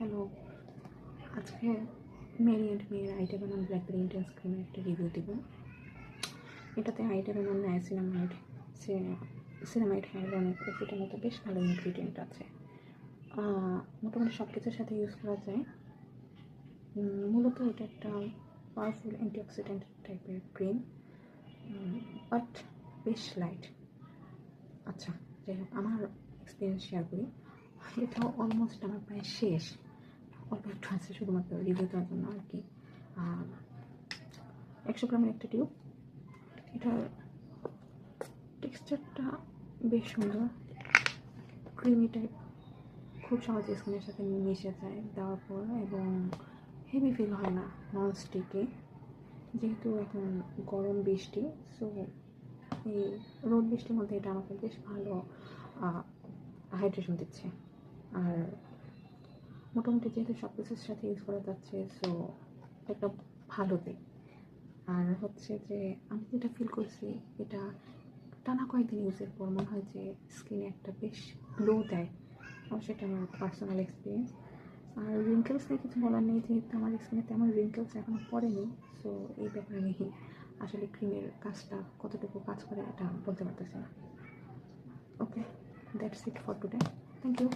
Hello, আজকে Mary and মেয়ের item বানান ব্ল্যাকবেরি ইন্টেন্স ক্রিমের একটা রিভিউ দেব। এটাতে আইটেম বানান সিনামাইড হাইলোনিক অ্যাসিডের মতো বেশ ভালো ইনগ্রিডিয়েন্ট আছে। মোটামুটি সব কিছুর সাথে ইউজ করা যায়। মূলত এটা একটা পাওয়ারফুল অ্যান্টিঅক্সিডেন্ট টাইপের ক্রিম, বাট বেশ লাইট। আচ্ছা, যাই হোক, আমার এক্সপিরিয়েন্স শেয়ার করি। এটাও অলমোস্ট আমার প্রায় শেষ, অল্প একটু আছে শুধুমাত্র রিভিউ দেওয়ার জন্য আর কি। 100 গ্রামের একটা টিউব। এটার টেক্সচারটা বেশ সুন্দর, ক্রিমি টাইপ, খুব সহজে স্কিনের সাথে মিশে যায় দেওয়ার পর, এবং হেভি ফিল হয় না নন স্টিকে। যেহেতু এখন গরম বৃষ্টি, সো এই রোদ বৃষ্টির মধ্যে এটা আমাকে বেশ ভালো হাইড্রেশন দিচ্ছে। আর মোটামুটি যেহেতু সব কিছুর সাথে ইউজ করা যাচ্ছে, সো একটা ভালো দিক। আর হচ্ছে যে আমি যেটা ফিল করছি, এটা টানা কয়েকদিন ইউজের পর মনে হয় যে স্কিনে একটা বেশ গ্লো দেয়। সেটা আমার পার্সোনাল এক্সপিরিয়েন্স। আর রিঙ্কেলস নিয়ে কিছু বলার নেই, যেহেতু আমার স্কিনে তেমন রিঙ্কেলস এখনও পড়েনি, সো এই ব্যাপারে আমি আসলে ক্রিমের কাজটা কতটুকু কাজ করে এটা বলতে পারতেছি না। Okay, that's it for today. Thank you.